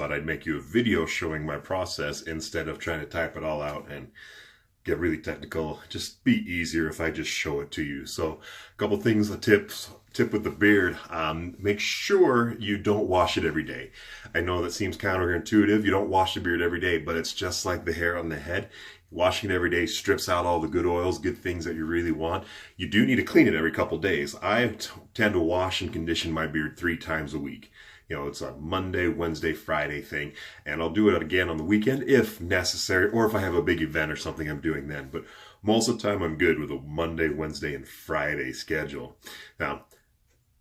thought I'd make you a video showing my process instead of trying to type it all out and get really technical. Just be easier if I just show it to you. So a couple things, a tip with the beard, make sure you don't wash it every day. I know that seems counterintuitive. You don't wash the beard every day, but it's just like the hair on the head. Washing it every day strips out all the good oils, good things that you really want. You do need to clean it every couple days. I tend to wash and condition my beard 3 times a week. You know, it's a Monday, Wednesday, Friday thing, and I'll do it again on the weekend if necessary, or if I have a big event or something I'm doing then. But most of the time I'm good with a Monday, Wednesday, and Friday schedule. Now,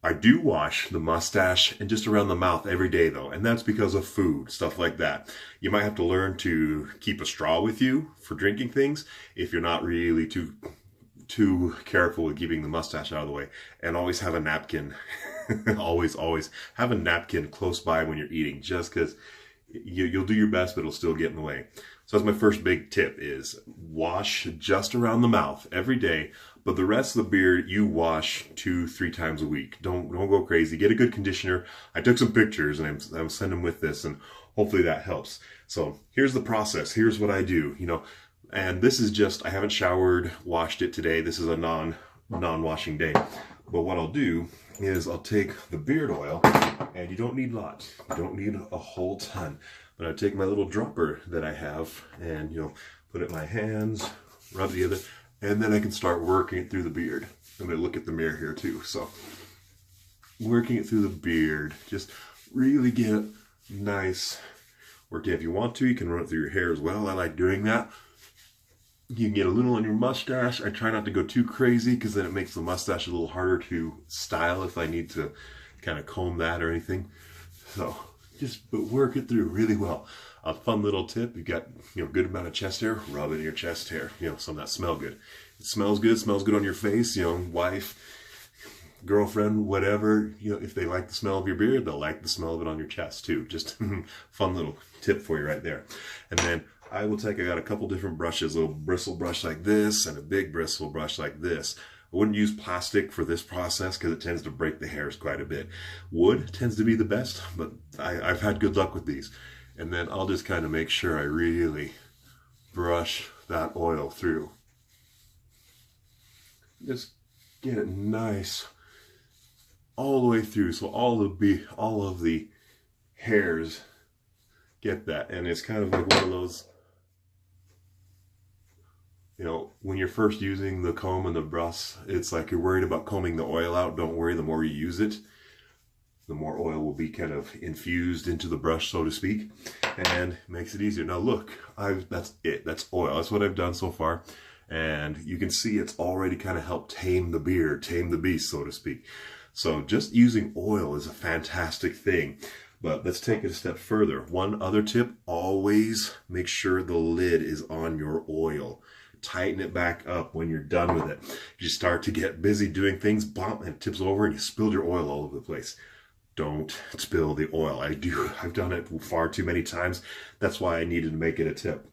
I do wash the mustache and just around the mouth every day though, and that's because of food, stuff like that. You might have to learn to keep a straw with you for drinking things if you're not really too careful with keeping the mustache out of the way. And always have a napkin. always have a napkin close by when you're eating, just because you'll do your best, but it'll still get in the way. So that's my first big tip, is wash just around the mouth every day, but the rest of the beard you wash 2-3 times a week. Don't go crazy. Get a good conditioner. I took some pictures and I'm sending them with this, and hopefully that helps. So here's the process. Here's what I do, you know, and this is just, I haven't showered, washed it today. This is a non-washing day. But what I'll do is I'll take the beard oil, and you don't need lots. You don't need a whole ton. But I take my little dropper that I have and, you know, put it in my hands, rub the other, and then I can start working it through the beard. I'm going to look at the mirror here too. So working it through the beard, just really get it nice. Working, if you want to, you can run it through your hair as well. I like doing that. You can get a little on your mustache. I try not to go too crazy because then it makes the mustache a little harder to style if I need to kind of comb that or anything. So but work it through really well. A fun little tip: you got, you know, good amount of chest hair, rub it in your chest hair. You know, some that smell good. It smells good on your face. You know, wife, girlfriend, whatever. You know, if they like the smell of your beard, they'll like the smell of it on your chest too. Just fun little tip for you right there. And then I got a couple different brushes, a little bristle brush like this and a big bristle brush like this. I wouldn't use plastic for this process because it tends to break the hairs quite a bit. Wood tends to be the best, but I've had good luck with these. And then I'll just kind of make sure I really brush that oil through. Just get it nice all the way through, so all of the hairs get that. And it's kind of like one of those, you know, when you're first using the comb and the brush, it's like you're worried about combing the oil out. Don't worry, the more you use it, the more oil will be kind of infused into the brush, so to speak, and it makes it easier. Now look, that's it. That's oil. That's what I've done so far. And you can see it's already kind of helped tame the beard, tame the beast, so to speak. So just using oil is a fantastic thing. But let's take it a step further. One other tip: always make sure the lid is on your oil. Tighten it back up when you're done with it. You start to get busy doing things, bump, and it tips over and you spilled your oil all over the place. Don't spill the oil. I've done it far too many times. That's why I needed to make it a tip.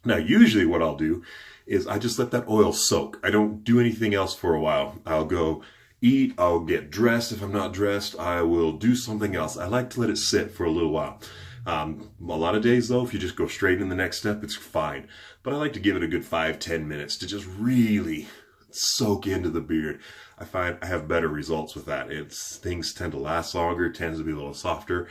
Now, usually what I'll do is I just let that oil soak. I don't do anything else for a while. I'll go eat, I'll get dressed. If I'm not dressed, I will do something else. I like to let it sit for a little while. A lot of days though, if you just go straight in the next step, it's fine. But I like to give it a good 5-10 minutes to just really soak into the beard. I find I have better results with that. Things tend to last longer, it tends to be a little softer,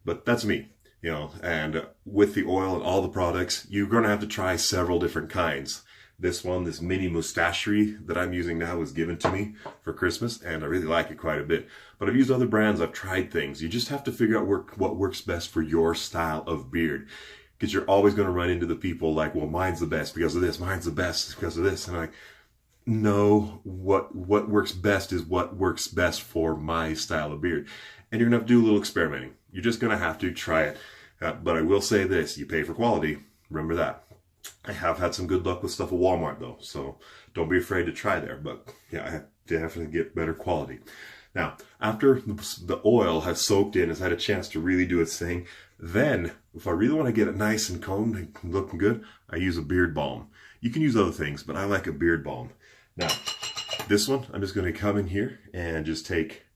but that's me, you know. And with the oil and all the products, you're going to have to try several different kinds. This mini mustachery that I'm using now was given to me for Christmas, and I really like it quite a bit. But I've used other brands, I've tried things. You just have to figure out what works best for your style of beard. Because you're always going to run into the people like, well, mine's the best because of this, mine's the best because of this. And I'm like, no, what works best is what works best for my style of beard. And you're going to have to do a little experimenting. You're just going to have to try it. But I will say this: you pay for quality. Remember that. I have had some good luck with stuff at Walmart though, so don't be afraid to try there. But yeah, I definitely get better quality. Now, after the oil has soaked in, has had a chance to really do its thing, then if I really want to get it nice and combed and looking good, I use a beard balm. You can use other things, but I like a beard balm. Now, this one, I'm just going to come in here and just take,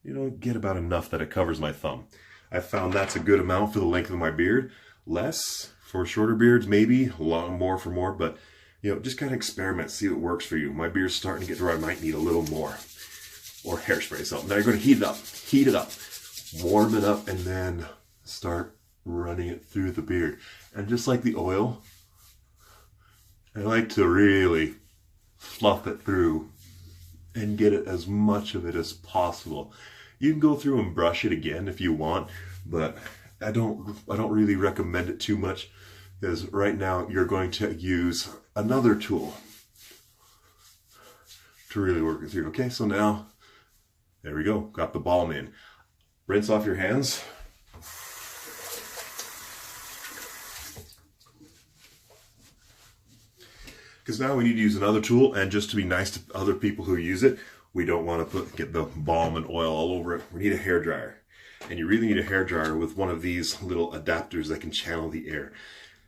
you know, get about enough that it covers my thumb. I found that's a good amount for the length of my beard. Less for shorter beards, maybe. A lot more for more, but you know, just kind of experiment, see what works for you. My beard's starting to get to where I might need a little more. Or hairspray. So now you're going to heat it up, warm it up, and then start running it through the beard. And just like the oil, I like to really fluff it through and get it as much of it as possible. You can go through and brush it again if you want, but I don't really recommend it too much, because right now you're going to use another tool to really work it through. Okay, so now there we go, got the balm in. Rinse off your hands. Because now we need to use another tool, and just to be nice to other people who use it, we don't want to get the balm and oil all over it. We need a hair dryer. And you really need a hair dryer with one of these little adapters that can channel the air.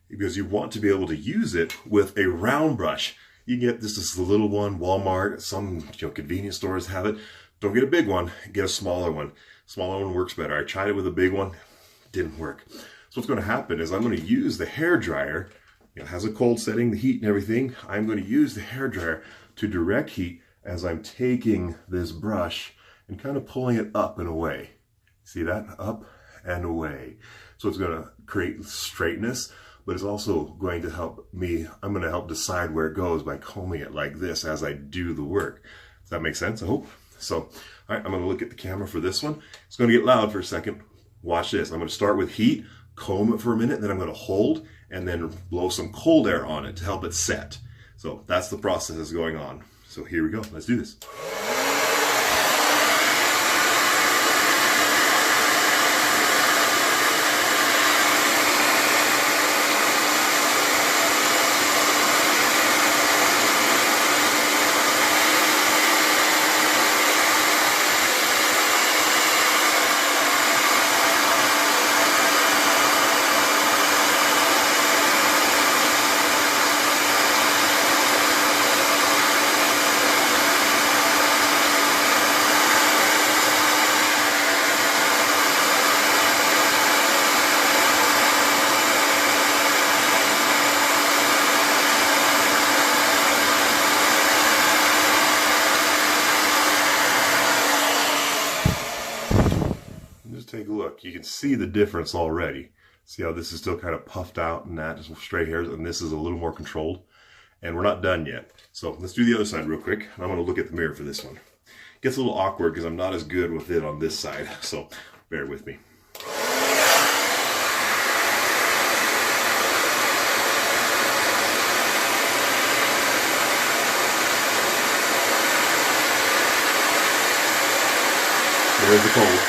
Because you want to be able to use it with a round brush. You can get this is the little one, Walmart, some convenience stores have it. Don't get a big one, get a smaller one. Smaller one works better. I tried it with a big one, didn't work. So what's going to happen is I'm going to use the hair dryer. It has a cold setting, the heat and everything. I'm going to use the hair dryer to direct heat as I'm taking this brush and kind of pulling it up and away. See that? Up and away. So it's going to create straightness, but it's also going to help me. I'm going to help decide where it goes by combing it like this as I do the work. Does that make sense? I hope. So, all right, I'm going to look at the camera for this one. It's going to get loud for a second. Watch this. I'm going to start with heat, comb it for a minute, then I'm going to hold and then blow some cold air on it to help it set. So that's the process that's going on. So here we go. Let's do this. Take a look. You can see the difference already. See how this is still kind of puffed out and that just straight hairs, and this is a little more controlled. And we're not done yet. So let's do the other side real quick. I'm going to look at the mirror for this one. It gets a little awkward because I'm not as good with it on this side. So bear with me. There's the cold.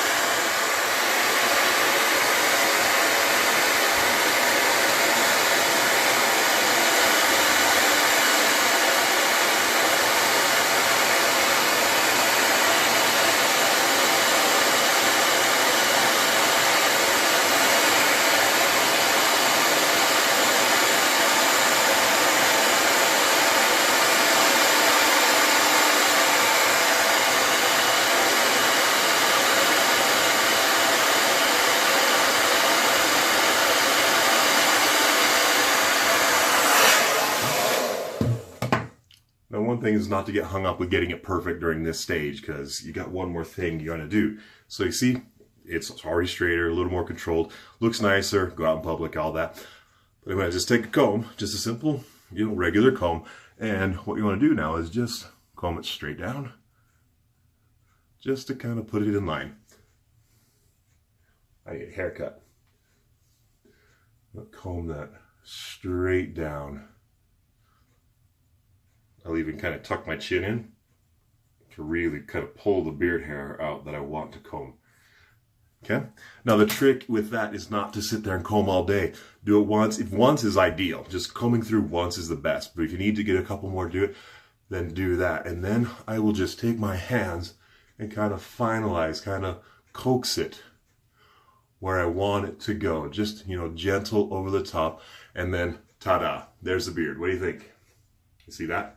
Now, one thing is not to get hung up with getting it perfect during this stage, because you got one more thing you got to do. So you see, it's already straighter, a little more controlled, looks nicer, go out in public, all that. But anyway, just take a comb, just a simple, regular comb. And what you want to do now is just comb it straight down, just to kind of put it in line. I get a haircut. I'll comb that straight down. I'll even kind of tuck my chin in to really kind of pull the beard hair out that I want to comb. Okay? Now the trick with that is not to sit there and comb all day. Do it once. If once is ideal, just combing through once is the best. But if you need to get a couple more to do it, then do that. And then I will just take my hands and kind of finalize, kind of coax it where I want it to go. Just, gentle over the top. And then, ta-da, there's the beard. What do you think? You see that?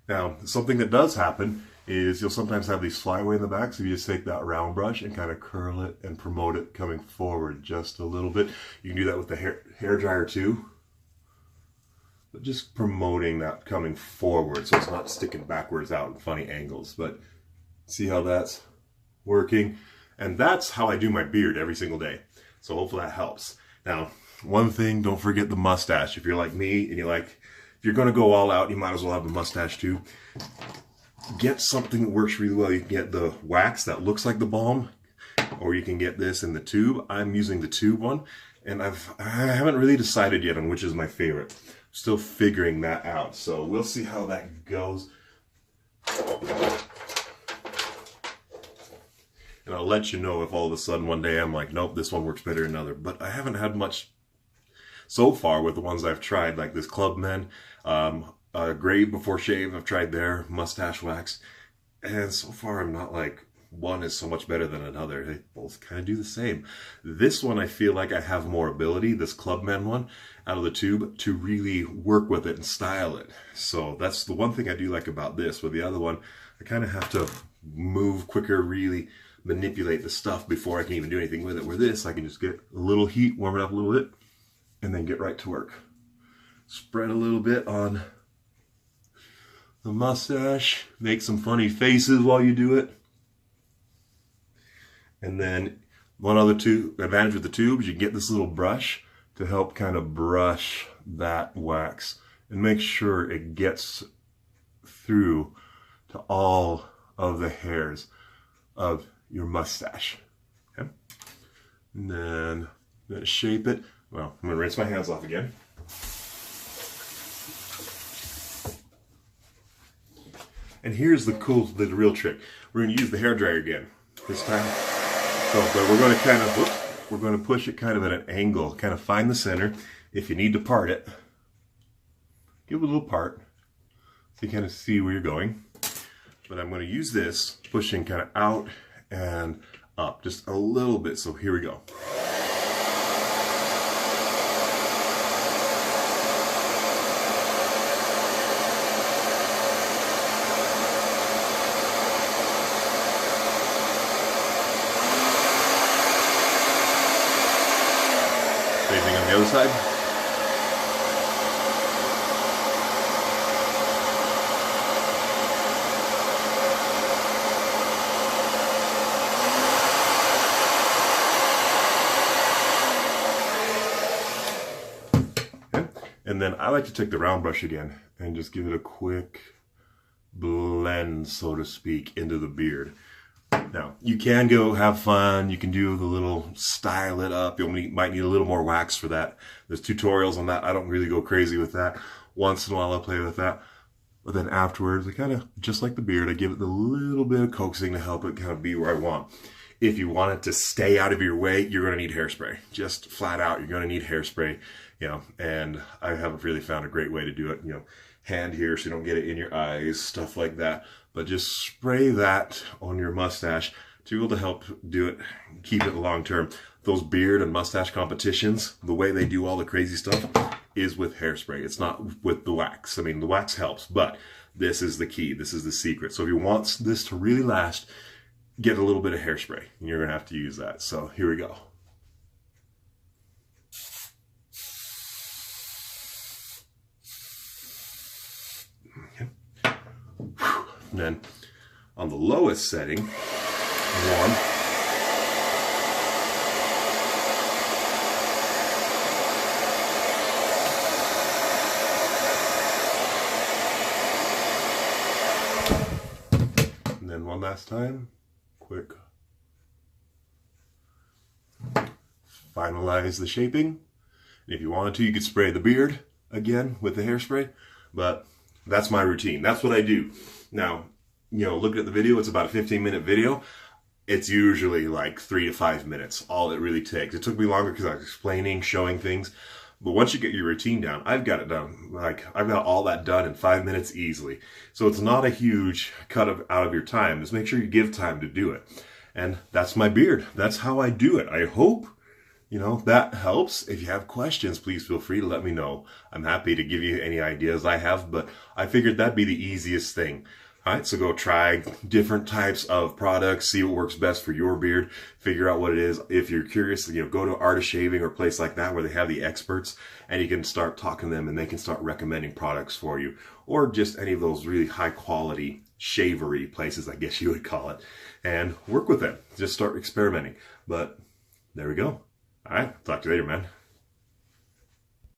Now, something that does happen is you'll sometimes have these flyaway in the back, so you just take that round brush and kind of curl it and promote it coming forward just a little bit. You can do that with the hair dryer too, but just promoting that coming forward so it's not sticking backwards out in funny angles. But see how that's working? And that's how I do my beard every single day. So hopefully that helps. Now, one thing, don't forget the mustache. If you're like me and if you're going to go all out, you might as well have a mustache too. Get something that works really well. You can get the wax that looks like the balm, or you can get this in the tube. I'm using the tube one, and I haven't really decided yet on which is my favorite. Still figuring that out, so we'll see how that goes. And I'll let you know if all of a sudden one day I'm like, nope, this one works better than another. But I haven't had much so far with the ones I've tried, like this Clubmen, Gray Before Shave, I've tried their mustache wax. And so far I'm not like, one is so much better than another. They both kind of do the same. This one I feel like I have more ability, this Clubmen one, out of the tube, to really work with it and style it. So that's the one thing I do like about this. With the other one, I kind of have to move quicker, really manipulate the stuff before I can even do anything with it. Where this, I can just get a little heat, warm it up a little bit, and then get right to work. Spread a little bit on the mustache, make some funny faces while you do it. And then one other advantage with the tube is you get this little brush to help kind of brush that wax and make sure it gets through to all of the hairs of your mustache. Okay? And then I'm going to shape it. Well, I'm going to rinse my hands off again. And here's the real trick. We're going to use the hairdryer again this time. So, but we're going to we're going to push it kind of at an angle, kind of find the center. If you need to part it, give it a little part so you kind of see where you're going. But I'm going to use this, pushing kind of out and up just a little bit. So here we go. Same thing on the other side. And then I like to take the round brush again and just give it a quick blend, so to speak, into the beard. Now, you can go have fun. You can do the little style it up. You might need a little more wax for that. There's tutorials on that. I don't really go crazy with that. Once in a while I'll play with that. But then afterwards, I kind of, just like the beard, I give it a little bit of coaxing to help it kind of be where I want. If you want it to stay out of your way, you're going to need hairspray. Just flat out, you're going to need hairspray. You know, and I haven't really found a great way to do it. You know, hand here so you don't get it in your eyes, stuff like that. But just spray that on your mustache to be able to help do it, keep it long term. Those beard and mustache competitions, the way they do all the crazy stuff is with hairspray. It's not with the wax. I mean, the wax helps, but this is the key. This is the secret. So if you want this to really last, get a little bit of hairspray, and you're going to have to use that. So here we go. Okay. And then on the lowest setting, warm. And then one last time, quick. Finalize the shaping. And if you wanted to, you could spray the beard again with the hairspray, but that's my routine. That's what I do. Now, you know, looking at the video, it's about a 15-minute video. It's usually like 3 to 5 minutes, all it really takes. It took me longer because I was explaining, showing things. But once you get your routine down, I've got it done. Like, I've got all that done in 5 minutes easily. So it's not a huge cut out of your time. Just make sure you give time to do it. And that's my beard. That's how I do it. I hope, you know, that helps. If you have questions, please feel free to let me know. I'm happy to give you any ideas I have, but I figured that'd be the easiest thing. All right, so go try different types of products, see what works best for your beard, figure out what it is. If you're curious, go to Art of Shaving or a place like that where they have the experts, and you can start talking to them and they can start recommending products for you, or just any of those really high quality shavery places, I guess you would call it, and work with them. Just start experimenting. But there we go. All right, talk to you later, man.